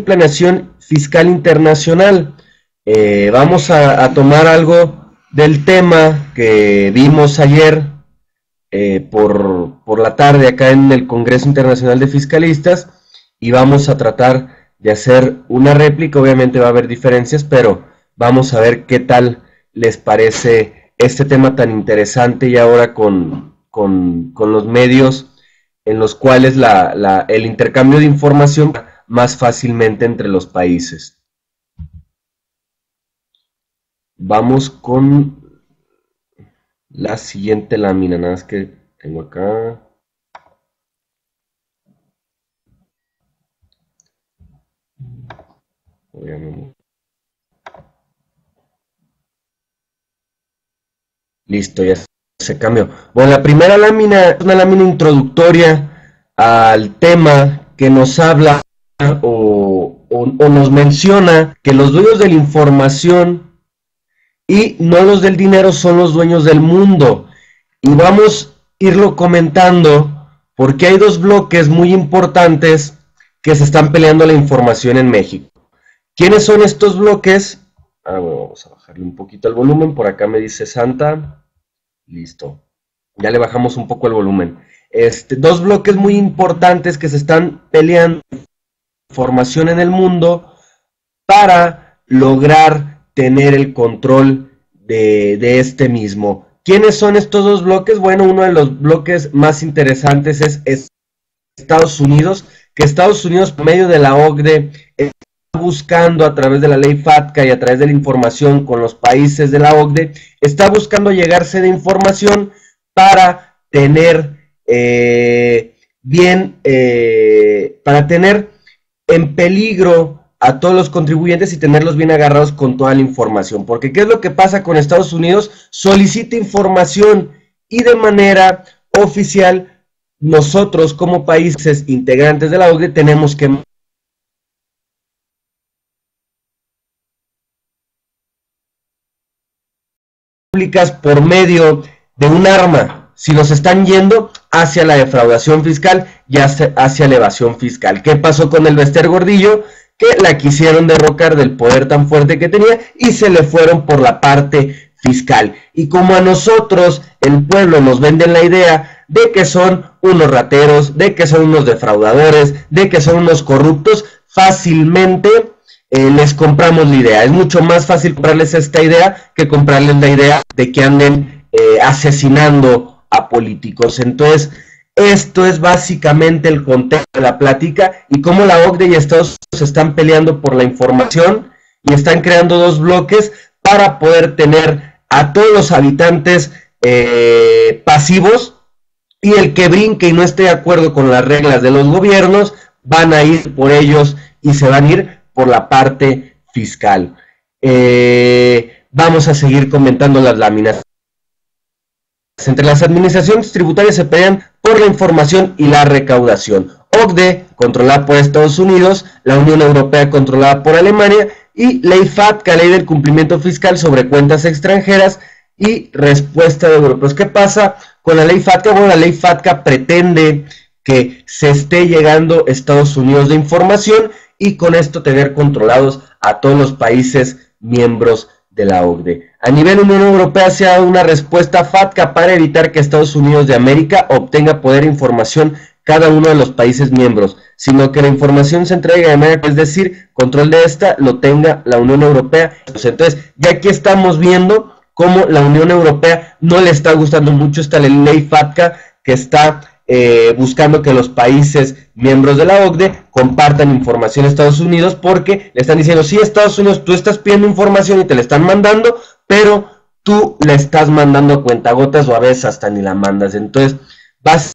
planeación fiscal internacional. Vamos a tomar algo del tema que vimos ayer por la tarde acá en el Congreso Internacional de Fiscalistas y vamos a tratar de hacer una réplica. Obviamente va a haber diferencias, pero vamos a ver qué tal les parece este tema tan interesante y ahora con los medios en los cuales el intercambio de información más fácilmente entre los países. Vamos con la siguiente lámina, nada más que tengo acá. Listo, ya se cambió. Bueno, la primera lámina es una lámina introductoria al tema que nos habla o nos menciona que los dueños de la información y no los del dinero son los dueños del mundo. Y vamos a irlo comentando porque hay dos bloques muy importantes que se están peleando la información en México. ¿Quiénes son estos bloques? Bueno, vamos a bajarle un poquito el volumen. Por acá me dice Santa. Listo. Ya le bajamos un poco el volumen. Dos bloques muy importantes que se están peleando información en el mundo para lograr tener el control de este mismo. ¿Quiénes son estos dos bloques? Bueno, uno de los bloques más interesantes es Estados Unidos, que Estados Unidos por medio de la OCDE está buscando a través de la ley FATCA y a través de la información con los países de la OCDE, está buscando llegarse de información para tener para tener en peligro a todos los contribuyentes y tenerlos bien agarrados con toda la información. Porque ¿qué es lo que pasa con Estados Unidos? Solicita información y de manera oficial nosotros como países integrantes de la OCDE tenemos que públicas por medio de un arma, si nos están yendo hacia la defraudación fiscal y hacia la evasión fiscal. ¿Qué pasó con el Bester Gordillo? Que la quisieron derrocar del poder tan fuerte que tenía y se le fueron por la parte fiscal. Y como a nosotros, el pueblo, nos venden la idea de que son unos rateros, de que son unos defraudadores, de que son unos corruptos, fácilmente les compramos la idea. Es mucho más fácil comprarles esta idea que comprarles la idea de que anden asesinando a políticos. Entonces, esto es básicamente el contexto de la plática y cómo la OCDE y Estados Unidos se están peleando por la información y están creando dos bloques para poder tener a todos los habitantes pasivos, y el que brinque y no esté de acuerdo con las reglas de los gobiernos van a ir por ellos y se van a ir por la parte fiscal. Vamos a seguir comentando las láminas. Entre las administraciones tributarias se pelean por la información y la recaudación. OCDE, controlada por Estados Unidos, la Unión Europea, controlada por Alemania, y ley FATCA, ley del cumplimiento fiscal sobre cuentas extranjeras, y respuesta de europeos. ¿Qué pasa con la ley FATCA? Bueno, la ley FATCA pretende que se esté llegando Estados Unidos de información y con esto tener controlados a todos los países miembros de la OCDE. A nivel Unión Europea se ha dado una respuesta FATCA para evitar que Estados Unidos de América obtenga poder e información cada uno de los países miembros, sino que la información se entregue de manera, es decir, control de esta lo tenga la Unión Europea. Entonces, ya aquí estamos viendo cómo la Unión Europea no le está gustando mucho esta ley FATCA que está buscando que los países miembros de la OCDE compartan información a Estados Unidos, porque le están diciendo, sí, Estados Unidos, tú estás pidiendo información y te la están mandando, pero tú la estás mandando a cuentagotas o a veces hasta ni la mandas. Entonces, vas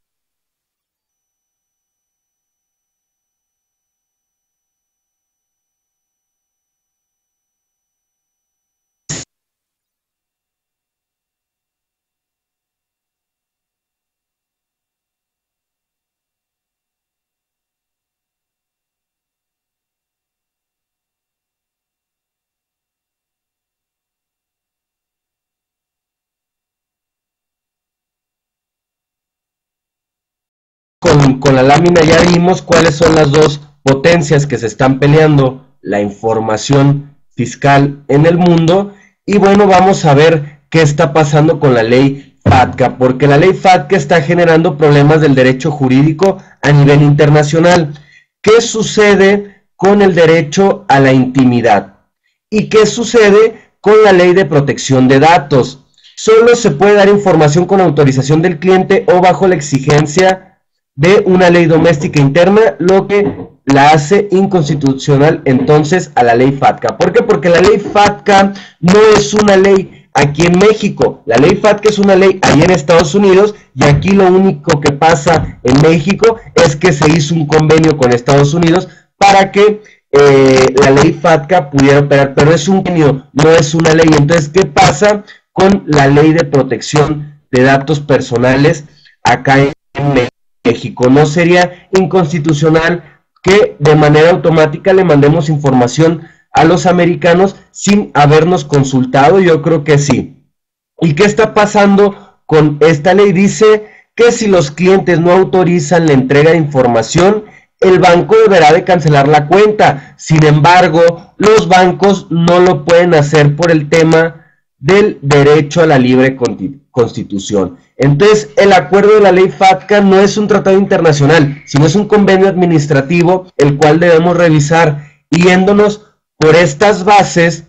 con la lámina ya vimos cuáles son las dos potencias que se están peleando la información fiscal en el mundo. Y bueno, vamos a ver qué está pasando con la ley FATCA, porque la ley FATCA está generando problemas del derecho jurídico a nivel internacional. ¿Qué sucede con el derecho a la intimidad? ¿Y qué sucede con la ley de protección de datos? Solo se puede dar información con autorización del cliente o bajo la exigencia de una ley doméstica interna, lo que la hace inconstitucional entonces a la ley FATCA. ¿Por qué? Porque la ley FATCA no es una ley aquí en México. La ley FATCA es una ley ahí en Estados Unidos, y aquí lo único que pasa en México es que se hizo un convenio con Estados Unidos para que la ley FATCA pudiera operar, pero es un convenio, no es una ley. Entonces, ¿qué pasa con la ley de protección de datos personales acá en México? ¿No sería inconstitucional que de manera automática le mandemos información a los americanos sin habernos consultado? Yo creo que sí. ¿Y qué está pasando con esta ley? Dice que si los clientes no autorizan la entrega de información, el banco deberá de cancelar la cuenta. Sin embargo, los bancos no lo pueden hacer por el tema del derecho a la libre constitución. Entonces, el acuerdo de la ley FATCA no es un tratado internacional, sino es un convenio administrativo, el cual debemos revisar. Y yéndonos por estas bases,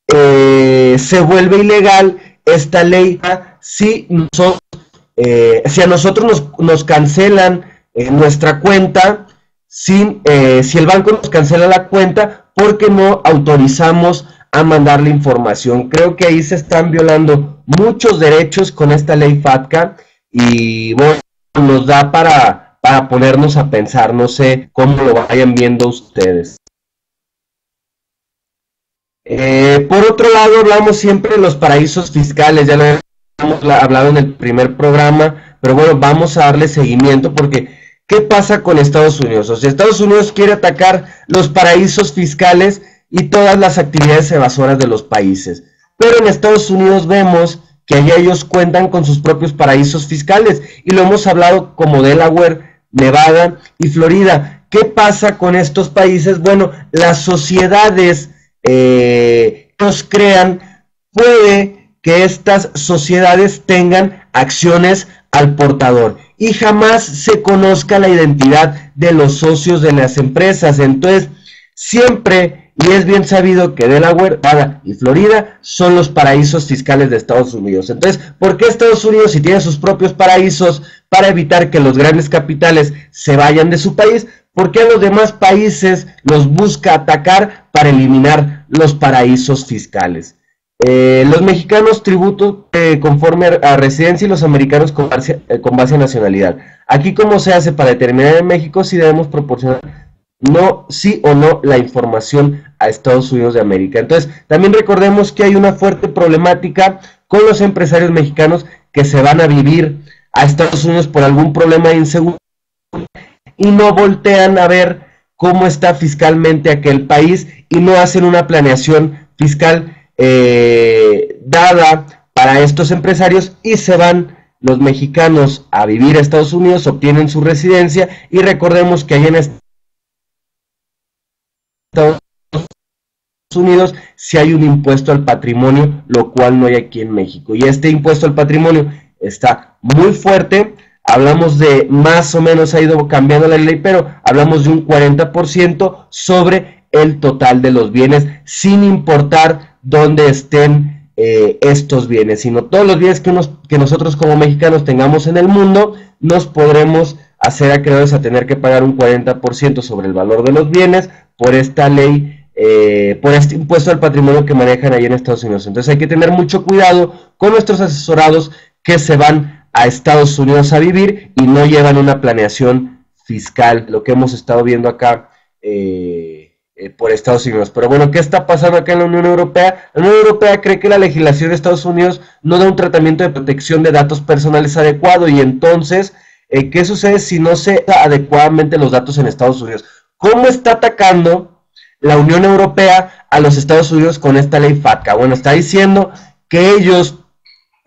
se vuelve ilegal esta ley si a nosotros nos cancelan nuestra cuenta, si el banco nos cancela la cuenta porque no autorizamos a mandar la información. Creo que ahí se están violando muchos derechos con esta ley FATCA, y bueno, nos da para ponernos a pensar. No sé cómo lo vayan viendo ustedes. Por otro lado, hablamos siempre de los paraísos fiscales. Ya lo hemos hablado en el primer programa, pero bueno, vamos a darle seguimiento, porque ¿qué pasa con Estados Unidos? O sea, Estados Unidos quiere atacar los paraísos fiscales y todas las actividades evasoras de los países. Pero en Estados Unidos vemos que allá ellos cuentan con sus propios paraísos fiscales, y lo hemos hablado como Delaware, Nevada y Florida. ¿Qué pasa con estos países? Bueno, las sociedades que los crean, puede que estas sociedades tengan acciones al portador y jamás se conozca la identidad de los socios de las empresas. Entonces, siempre, y es bien sabido que Delaware, Nevada y Florida son los paraísos fiscales de Estados Unidos. Entonces, ¿por qué Estados Unidos, si tiene sus propios paraísos para evitar que los grandes capitales se vayan de su país, por qué a los demás países los busca atacar para eliminar los paraísos fiscales? Los mexicanos tributan conforme a residencia, y los americanos con base a nacionalidad. Aquí, ¿cómo se hace para determinar en México si debemos proporcionar sí o no la información a Estados Unidos de América? Entonces, también recordemos que hay una fuerte problemática con los empresarios mexicanos que se van a vivir a Estados Unidos por algún problema de inseguridad y no voltean a ver cómo está fiscalmente aquel país y no hacen una planeación fiscal dada para estos empresarios, y se van los mexicanos a vivir a Estados Unidos, obtienen su residencia, y recordemos que allá en Estados Unidos si hay un impuesto al patrimonio, lo cual no hay aquí en México, y este impuesto al patrimonio está muy fuerte. Hablamos de, más o menos ha ido cambiando la ley, pero hablamos de un 40% sobre el total de los bienes, sin importar dónde estén estos bienes, sino todos los bienes que nosotros como mexicanos tengamos en el mundo, nos podremos hacer acreedores a tener que pagar un 40% sobre el valor de los bienes por esta ley, por este impuesto al patrimonio que manejan ahí en Estados Unidos. Entonces hay que tener mucho cuidado con nuestros asesorados que se van a Estados Unidos a vivir y no llevan una planeación fiscal, lo que hemos estado viendo acá por Estados Unidos. Pero bueno, ¿qué está pasando acá en la Unión Europea? La Unión Europea cree que la legislación de Estados Unidos no da un tratamiento de protección de datos personales adecuado, y entonces, ¿qué sucede si no se da adecuadamente los datos en Estados Unidos? ¿Cómo está atacando la Unión Europea a los Estados Unidos con esta ley FATCA? Bueno, está diciendo que ellos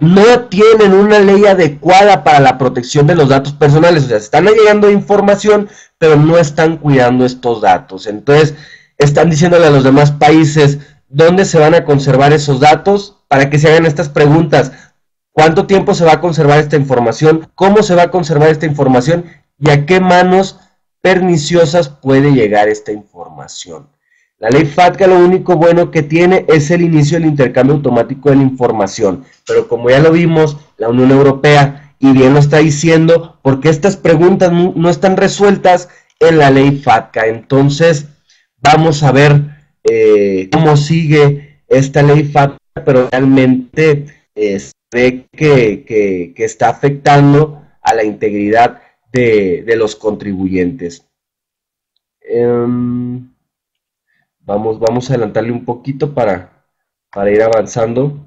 no tienen una ley adecuada para la protección de los datos personales. O sea, están llegando información, pero no están cuidando estos datos. Entonces, están diciéndole a los demás países dónde se van a conservar esos datos para que se hagan estas preguntas. ¿Cuánto tiempo se va a conservar esta información? ¿Cómo se va a conservar esta información? ¿Y a qué manos perniciosas puede llegar esta información? La ley FATCA lo único bueno que tiene es el inicio del intercambio automático de la información, pero como ya lo vimos, la Unión Europea, y bien lo está diciendo, porque estas preguntas no están resueltas en la ley FATCA. Entonces, vamos a ver cómo sigue esta ley FATCA, pero realmente se ve que está afectando a la integridad de los contribuyentes. Vamos a adelantarle un poquito para ir avanzando.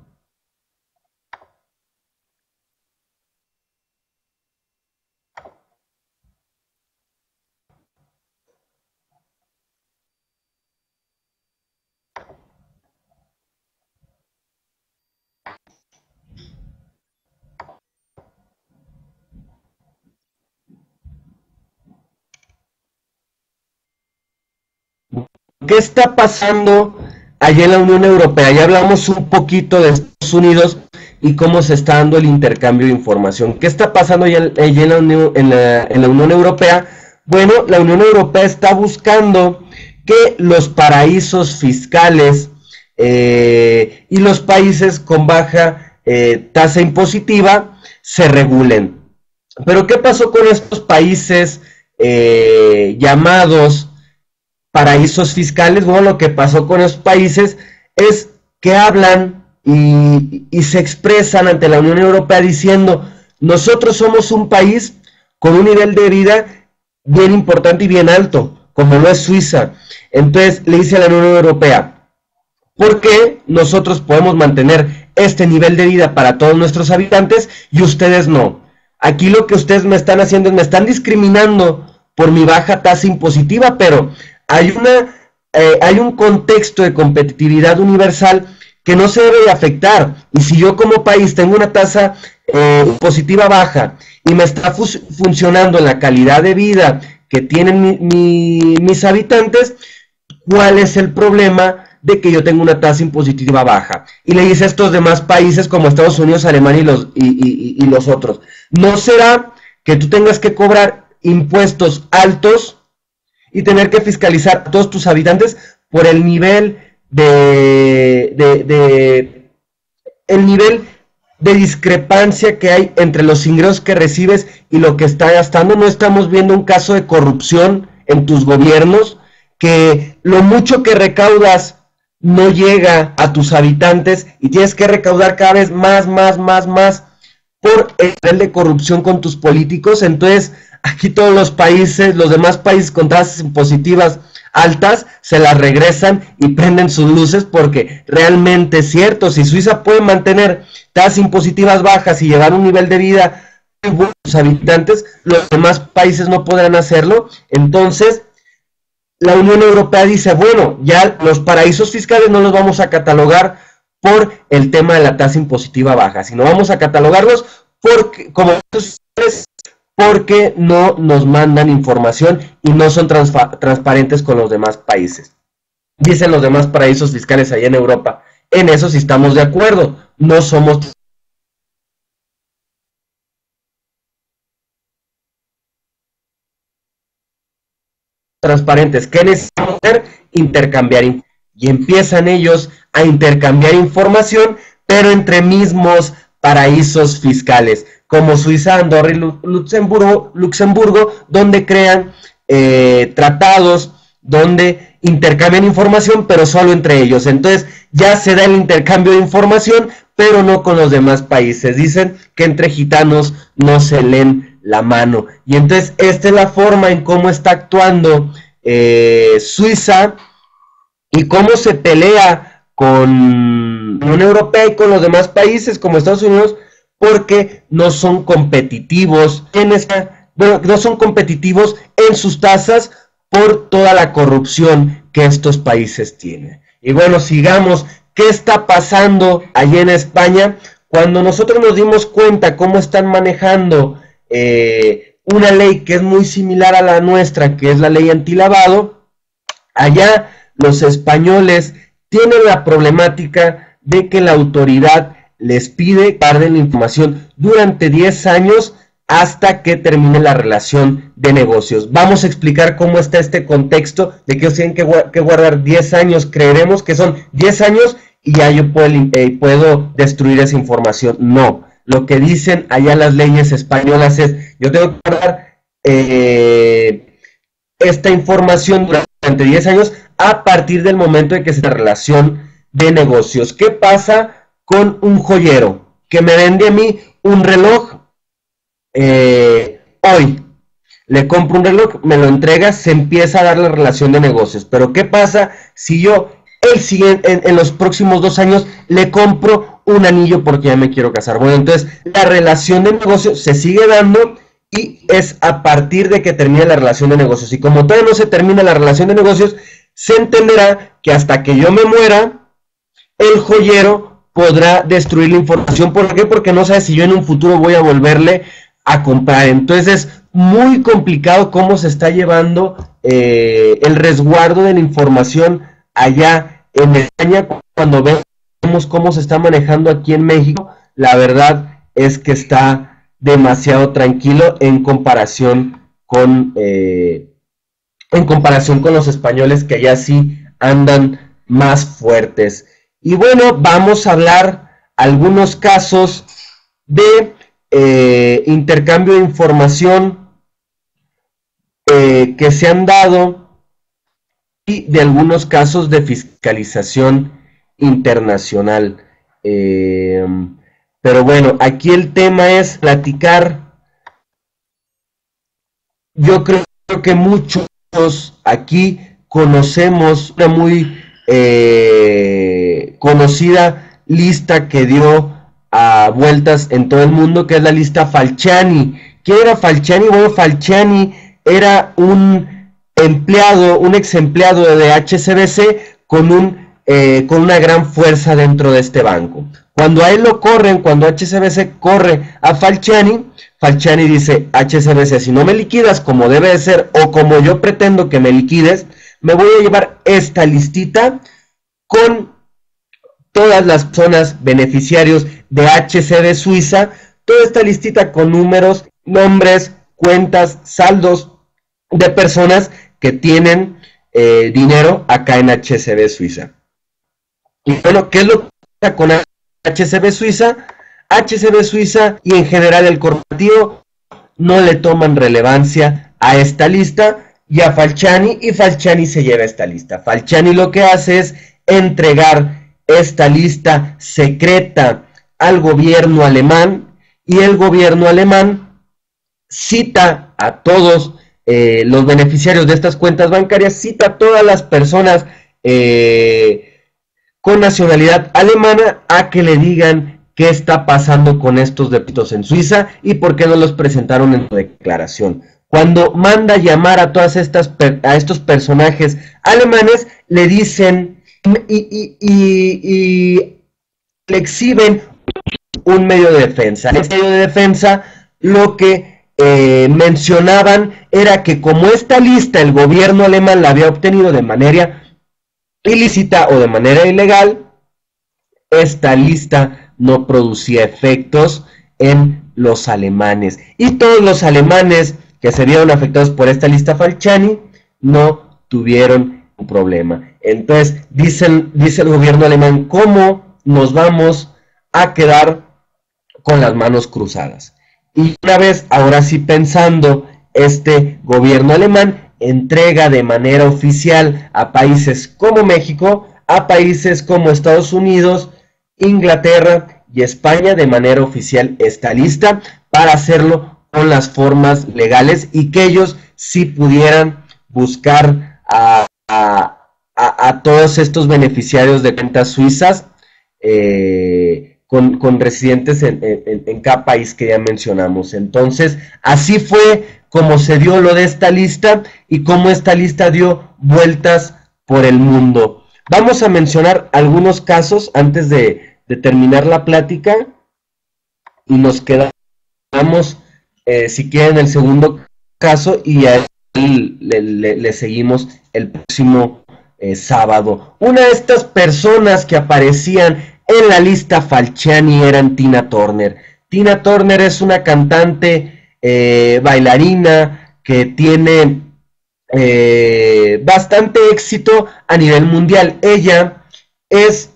¿Qué está pasando allá en la Unión Europea? Ya hablamos un poquito de Estados Unidos y cómo se está dando el intercambio de información. ¿Qué está pasando allá en la Unión Europea? Bueno, la Unión Europea está buscando que los paraísos fiscales y los países con baja tasa impositiva se regulen. Pero ¿qué pasó con estos países llamados paraísos fiscales? Bueno, lo que pasó con esos países es que hablan y se expresan ante la Unión Europea diciendo: nosotros somos un país con un nivel de vida bien importante y bien alto, como lo es Suiza. Entonces le dice a la Unión Europea: ¿por qué nosotros podemos mantener este nivel de vida para todos nuestros habitantes y ustedes no? Aquí lo que ustedes me están haciendo es me están discriminando por mi baja tasa impositiva, pero hay un contexto de competitividad universal que no se debe de afectar. Y si yo como país tengo una tasa impositiva baja y me está funcionando la calidad de vida que tienen mis habitantes, ¿cuál es el problema de que yo tenga una tasa impositiva baja? Y le dice a estos demás países como Estados Unidos, Alemania y los otros: ¿no será que tú tengas que cobrar impuestos altos y tener que fiscalizar a todos tus habitantes por el nivel el nivel de discrepancia que hay entre los ingresos que recibes y lo que está gastando? ¿No estamos viendo un caso de corrupción en tus gobiernos? Que lo mucho que recaudas no llega a tus habitantes y tienes que recaudar cada vez más por el nivel de corrupción con tus políticos. Entonces, aquí todos los países, los demás países con tasas impositivas altas, se las regresan y prenden sus luces, porque realmente es cierto. Si Suiza puede mantener tasas impositivas bajas y llevar un nivel de vida muy bueno a sus habitantes, los demás países no podrán hacerlo. Entonces, la Unión Europea dice: bueno, ya los paraísos fiscales no los vamos a catalogar por el tema de la tasa impositiva baja, sino vamos a catalogarlos porque no nos mandan información y no son transparentes con los demás países. Dicen los demás paraísos fiscales allá en Europa: en eso sí estamos de acuerdo, no somos transparentes. ¿Qué necesitamos hacer? Intercambiar. Y empiezan ellos a intercambiar información, pero entre mismos paraísos fiscales, como Suiza, Andorra y Luxemburgo, donde crean tratados, donde intercambian información, pero solo entre ellos. Entonces ya se da el intercambio de información, pero no con los demás países. Dicen que entre gitanos no se leen la mano. Y entonces esta es la forma en cómo está actuando Suiza y cómo se pelea con la Unión Europea y con los demás países como Estados Unidos, porque no son competitivos no son competitivos en sus tasas por toda la corrupción que estos países tienen. Y bueno, sigamos. ¿Qué está pasando allí en España? Cuando nosotros nos dimos cuenta cómo están manejando una ley que es muy similar a la nuestra, que es la ley antilavado. Allá los españoles tienen la problemática de que la autoridad les pide que guarden la información durante 10 años hasta que termine la relación de negocios. Vamos a explicar cómo está este contexto de que ellos tienen que guardar 10 años. Creeremos que son 10 años y ya yo puedo destruir esa información. No, lo que dicen allá las leyes españolas es, yo tengo que guardar esta información durante 10 años a partir del momento de que se la relación de negocios. ¿Qué pasa con un joyero que me vende a mí un reloj? Hoy le compro un reloj, me lo entrega, se empieza a dar la relación de negocios. Pero ¿qué pasa si yo en los próximos 2 años le compro un anillo porque ya me quiero casar? Bueno, entonces la relación de negocios se sigue dando y es a partir de que termine la relación de negocios. Y como todavía no se termina la relación de negocios, se entenderá que hasta que yo me muera, el joyero podrá destruir la información. ¿Por qué? Porque no sabe si yo en un futuro voy a volverle a comprar. Entonces es muy complicado cómo se está llevando el resguardo de la información allá en España. Cuando vemos cómo se está manejando aquí en México, la verdad es que está demasiado tranquilo en comparación con los españoles, que allá sí andan más fuertes. Y bueno, vamos a hablar algunos casos de intercambio de información que se han dado y de algunos casos de fiscalización internacional. Pero bueno, aquí el tema es platicar. Yo creo que muchos aquí conocemos una muy conocida lista que dio a vueltas en todo el mundo, que es la lista Falciani. ¿Quién era Falciani? Bueno, Falciani era un empleado, un ex empleado de HSBC con una gran fuerza dentro de este banco. Cuando a él lo corren, cuando HSBC corre a Falciani, Falciani dice: HSBC, si no me liquidas como debe de ser o como yo pretendo que me liquides, me voy a llevar esta listita con todas las personas beneficiarios de HCB Suiza, toda esta listita con números, nombres, cuentas, saldos de personas que tienen dinero acá en HCB Suiza. Y bueno, ¿qué es lo que pasa con HCB Suiza? HCB Suiza y en general el corporativo no le toman relevancia a esta lista y a Falciani, y Falciani se lleva esta lista. Falciani lo que hace es entregar esta lista secreta al gobierno alemán, y el gobierno alemán cita a todos los beneficiarios de estas cuentas bancarias, cita a todas las personas con nacionalidad alemana a que le digan qué está pasando con estos depósitos en Suiza y por qué no los presentaron en su declaración. Cuando manda llamar a todas a estos personajes alemanes, le dicen y le exhiben un medio de defensa. En este medio de defensa lo que mencionaban era que como esta lista el gobierno alemán la había obtenido de manera ilícita o de manera ilegal, esta lista no producía efectos en los alemanes. Y todos los alemanes que se vieron afectados por esta lista Falciani no tuvieron un problema. Entonces dice el gobierno alemán: ¿cómo nos vamos a quedar con las manos cruzadas? Y una vez, ahora sí pensando, este gobierno alemán entrega de manera oficial a países como México, a países como Estados Unidos, Inglaterra y España de manera oficial esta lista para hacerlo con las formas legales y que ellos sí pudieran buscar a todos estos beneficiarios de cuentas suizas con residentes en cada país que ya mencionamos. Entonces, así fue como se dio lo de esta lista y cómo esta lista dio vueltas por el mundo. Vamos a mencionar algunos casos antes de terminar la plática y nos quedamos si quieren, el segundo caso y a él le seguimos el próximo sábado. Una de estas personas que aparecían en la lista Falciani eran Tina Turner. Tina Turner es una cantante, bailarina que tiene bastante éxito a nivel mundial. Ella es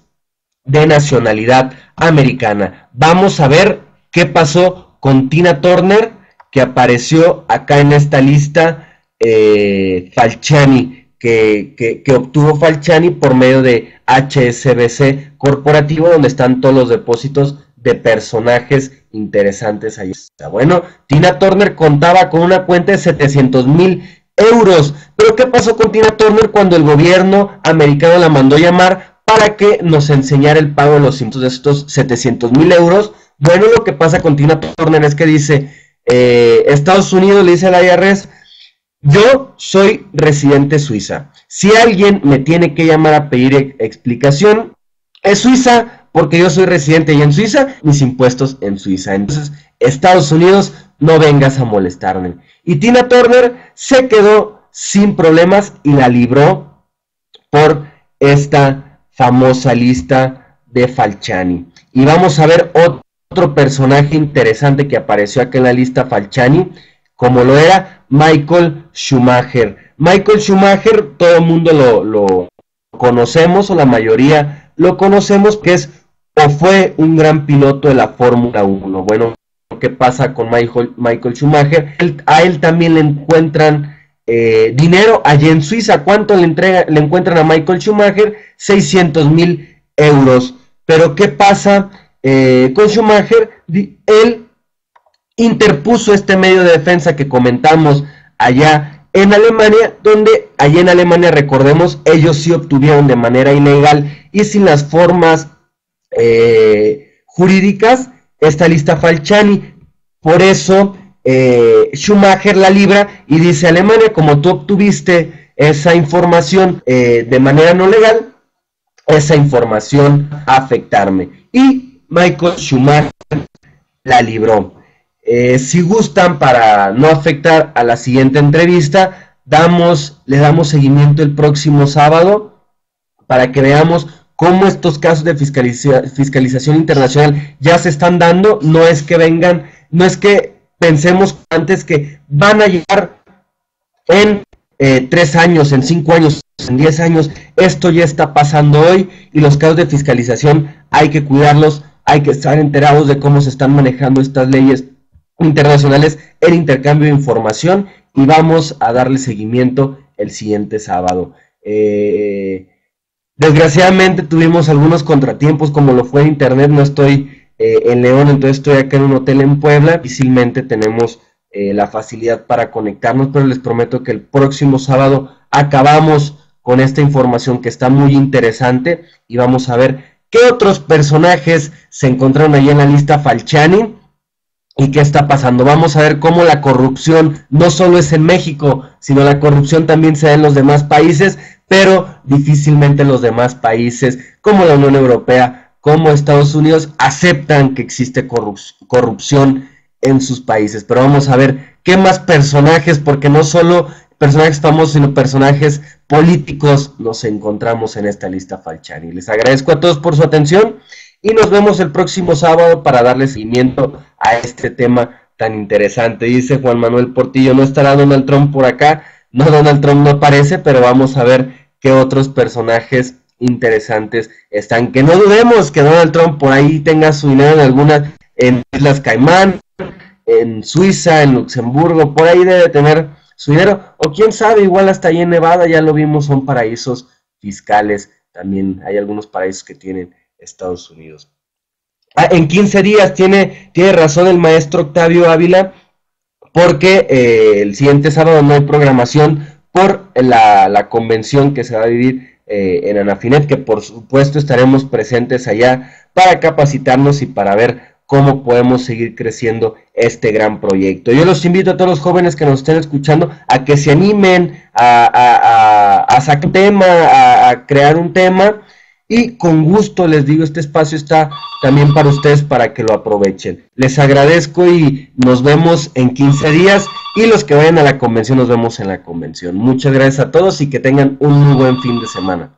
de nacionalidad americana. Vamos a ver qué pasó con Tina Turner, que apareció acá en esta lista Falciani, que obtuvo Falciani por medio de HSBC Corporativo, donde están todos los depósitos de personajes interesantes ahí. Bueno, Tina Turner contaba con una cuenta de 700,000 euros. Pero ¿qué pasó con Tina Turner cuando el gobierno americano la mandó llamar para que nos enseñara el pago de los impuestos de estos 700,000 euros? Bueno, lo que pasa con Tina Turner es que dice, Estados Unidos le dice a la IRS, yo soy residente suiza. Si alguien me tiene que llamar a pedir explicación, es Suiza, porque yo soy residente y en Suiza, mis impuestos en Suiza. Entonces, Estados Unidos, no vengas a molestarme. Y Tina Turner se quedó sin problemas y la libró por esta famosa lista de Falciani. Y vamos a ver otro personaje interesante que apareció aquí en la lista Falciani, como lo era Michael Schumacher. Michael Schumacher, todo el mundo lo conocemos, o la mayoría lo conocemos, que es o fue un gran piloto de la Fórmula 1. Bueno, ¿qué pasa con Michael Schumacher? A él también le encuentran dinero allá en Suiza. ¿Cuánto le encuentran a Michael Schumacher? 600,000 euros. Pero ¿qué pasa con Schumacher? Él interpuso este medio de defensa que comentamos allá en Alemania, donde allá en Alemania, recordemos, ellos sí obtuvieron de manera ilegal y sin las formas jurídicas esta lista Falciani. Por eso Schumacher la libra y dice, Alemania, como tú obtuviste esa información de manera no legal, esa información a afectarme. Y Michael Schumacher la libró. Si gustan, para no afectar a la siguiente entrevista, le damos seguimiento el próximo sábado para que veamos cómo estos casos de fiscalización internacional ya se están dando. No es que vengan, no es que pensemos antes que van a llegar en 3 años, en 5 años, en 10 años. Esto ya está pasando hoy y los casos de fiscalización hay que cuidarlos, hay que estar enterados de cómo se están manejando estas leyes internacionales, el intercambio de información, y vamos a darle seguimiento el siguiente sábado. Desgraciadamente tuvimos algunos contratiempos, como lo fue internet. No estoy en León, entonces estoy acá en un hotel en Puebla. Difícilmente tenemos la facilidad para conectarnos, pero les prometo que el próximo sábado acabamos con esta información que está muy interesante y vamos a ver qué otros personajes se encontraron ahí en la lista Falciani y qué está pasando. Vamos a ver cómo la corrupción no solo es en México, sino la corrupción también se da en los demás países, pero difícilmente los demás países como la Unión Europea, como Estados Unidos, aceptan que existe corrupción en sus países. Pero vamos a ver qué más personajes, porque no solo personajes famosos, sino personajes políticos nos encontramos en esta lista Falciani. Les agradezco a todos por su atención y nos vemos el próximo sábado para darle seguimiento a este tema tan interesante. Dice Juan Manuel Portillo, no estará Donald Trump por acá. No, Donald Trump no aparece, pero vamos a ver qué otros personajes interesantes están. Que no dudemos que Donald Trump por ahí tenga su dinero en Islas Caimán, en Suiza, en Luxemburgo, por ahí debe tener su dinero, o quién sabe, igual hasta ahí en Nevada, ya lo vimos, son paraísos fiscales. También hay algunos paraísos que tienen Estados Unidos. En 15 días tiene razón el maestro Octavio Ávila, porque el siguiente sábado no hay programación por la convención que se va a vivir en Anafinet, que por supuesto estaremos presentes allá para capacitarnos y para ver cómo podemos seguir creciendo este gran proyecto. Yo los invito a todos los jóvenes que nos estén escuchando a que se animen a sacar un tema, a crear un tema, y con gusto les digo, este espacio está también para ustedes para que lo aprovechen. Les agradezco y nos vemos en 15 días y los que vayan a la convención nos vemos en la convención. Muchas gracias a todos y que tengan un muy buen fin de semana.